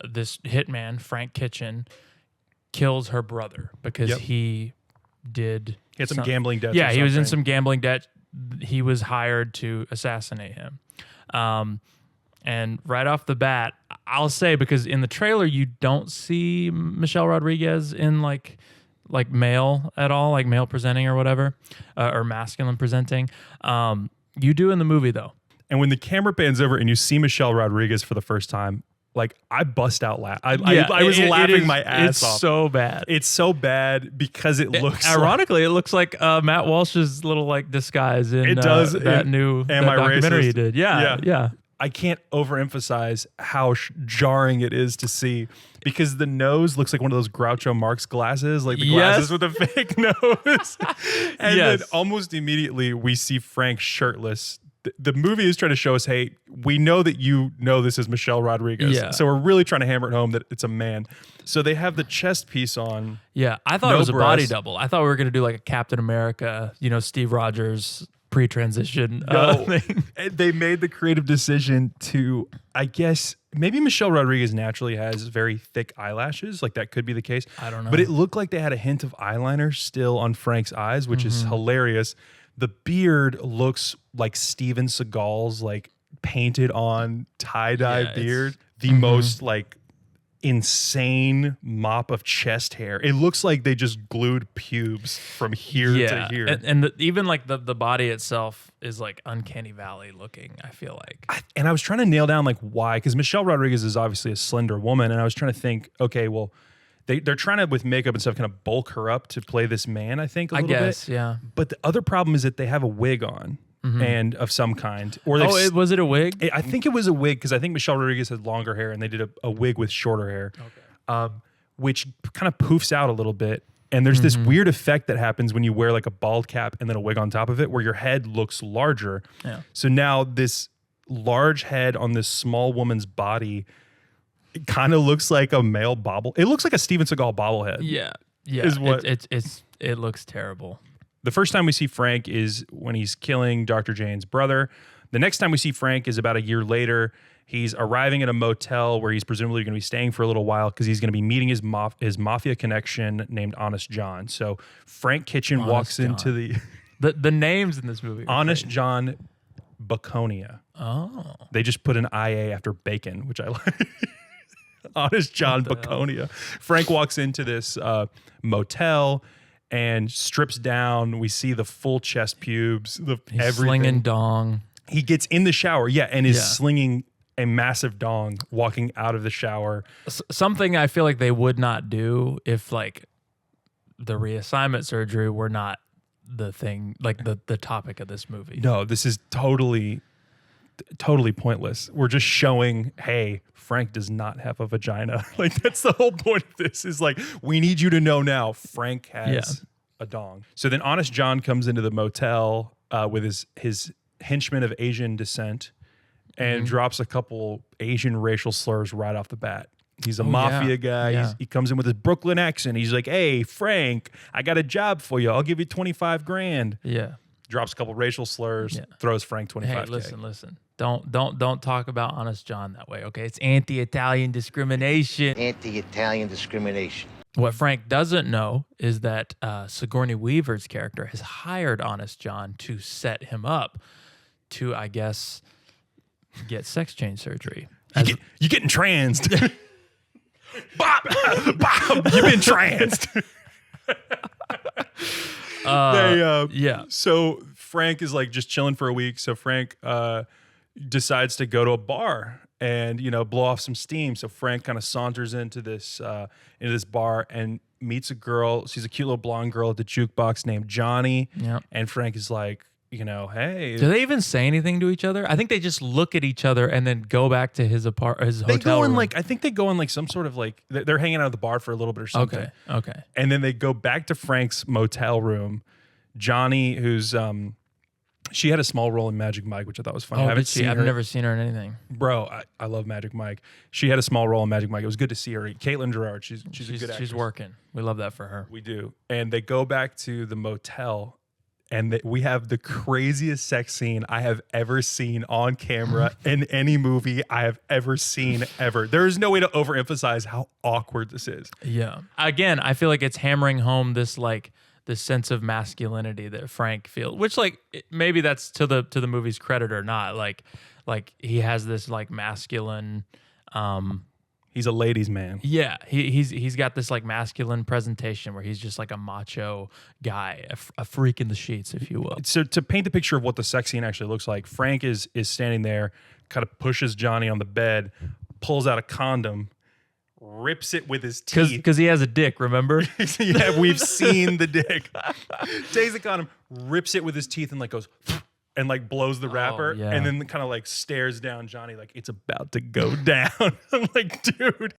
this hitman, Frank Kitchen, kills her brother because he had some gambling debts. Yeah, he was in some gambling debt. He was hired to assassinate him. And right off the bat, I'll say, because in the trailer you don't see Michelle Rodriguez in like male at all, like male presenting or whatever, or masculine presenting. You do in the movie though. And when the camera pans over and you see Michelle Rodriguez for the first time, like I bust out laughing. I was laughing my ass off. It's so bad. It's so bad because it looks. Ironically, it looks like Matt Walsh's little like disguise in that new documentary he did. Yeah. I can't overemphasize how jarring it is to see, because the nose looks like one of those Groucho Marx glasses, like the glasses with a fake nose. And then almost immediately we see Frank shirtless. The movie is trying to show us, hey, we know that you know this is Michelle Rodriguez. Yeah. So we're really trying to hammer it home that it's a man. So they have the chest piece on. Yeah, I thought it was a body double. I thought we were going to do like a Captain America, Steve Rogers pre-transition thing. They made the creative decision to, I guess, maybe Michelle Rodriguez naturally has very thick eyelashes. Like that could be the case. I don't know. But it looked like they had a hint of eyeliner still on Frank's eyes, which is hilarious. The beard looks like Steven Seagal's like painted on tie-dye beard. The most like insane mop of chest hair. It looks like they just glued pubes from here to here. And even like the body itself is like uncanny valley looking, I feel like. And I was trying to nail down like why, because Michelle Rodriguez is obviously a slender woman, and I was trying to think, okay, well, they're trying to, with makeup and stuff, kind of bulk her up to play this man, I think, a little bit. Yeah. But the other problem is that they have a wig on. And of some kind. Or was it a wig? I think it was a wig, because I think Michelle Rodriguez had longer hair and they did a wig with shorter hair, which kind of poofs out a little bit. And there's this weird effect that happens when you wear like a bald cap and then a wig on top of it, where your head looks larger. Yeah. So now this large head on this small woman's body, it kind of looks like a male bobble. It looks like a Steven Seagal bobblehead. Yeah. It looks terrible. The first time we see Frank is when he's killing Dr. Jane's brother. The next time we see Frank is about a year later. He's arriving at a motel where he's presumably going to be staying for a little while, because he's going to be meeting his mafia connection named Honest John. So Frank Kitchen walks into the names in this movie. Honest John Baconia. Oh. They just put an IA after bacon, which I like. Honest John Baconia. Frank walks into this motel and strips down. We see the full chest pubes, everything. Slinging dong. He gets in the shower, and is slinging a massive dong walking out of the shower. Something I feel like they would not do if like the reassignment surgery were not the thing, like the topic of this movie. No, this is totally pointless. We're just showing, hey, Frank does not have a vagina. Like that's the whole point of this, is like, we need you to know now Frank has a dong. So then Honest John comes into the motel with his henchman of Asian descent and drops a couple Asian racial slurs right off the bat. He's a mafia guy. Yeah. He comes in with his Brooklyn accent. He's like, hey, Frank, I got a job for you. I'll give you $25,000. Yeah. Drops a couple racial slurs, throws Frank $25,000. Hey, listen. Don't talk about Honest John that way, okay? It's anti-Italian discrimination. Anti-Italian discrimination. What Frank doesn't know is that Sigourney Weaver's character has hired Honest John to set him up to, I guess, get sex change surgery. You're getting transed. Bob, you've been transed. So Frank is like just chilling for a week. So Frank decides to go to a bar and blow off some steam. So Frank kind of saunters into this bar and meets a girl. She's a cute little blonde girl at the jukebox named Johnny. Yep. And Frank is like, hey. Do they even say anything to each other? I think they just look at each other and then go back to his hotel room. I think they go in like some sort of like, they're hanging out at the bar for a little bit or something. Okay. And then they go back to Frank's motel room. Johnny, who's she had a small role in Magic Mike, which I thought was funny. I've never seen her in anything. Bro, I love Magic Mike. She had a small role in Magic Mike. It was good to see her. Caitlin Gerard, she's a good actress. She's working. We love that for her. We do. And they go back to the motel, and that we have the craziest sex scene I have ever seen on camera in any movie I have ever seen ever. There is no way to overemphasize how awkward this is. Yeah. Again, I feel like it's hammering home this like this sense of masculinity that Frank feels, which like maybe that's to the movie's credit or not. Like he has this like masculine. He's a ladies' man. Yeah, he's got this like masculine presentation where he's just like a macho guy, a freak in the sheets, if you will. So to paint the picture of what the sex scene actually looks like, Frank is standing there, kind of pushes Johnny on the bed, pulls out a condom, rips it with his teeth. Because he has a dick, remember? Yeah, we've seen the dick. Takes the condom, rips it with his teeth, and like goes and like blows the wrapper, yeah. and then kind of like stares down Johnny like it's about to go down. I'm like, dude.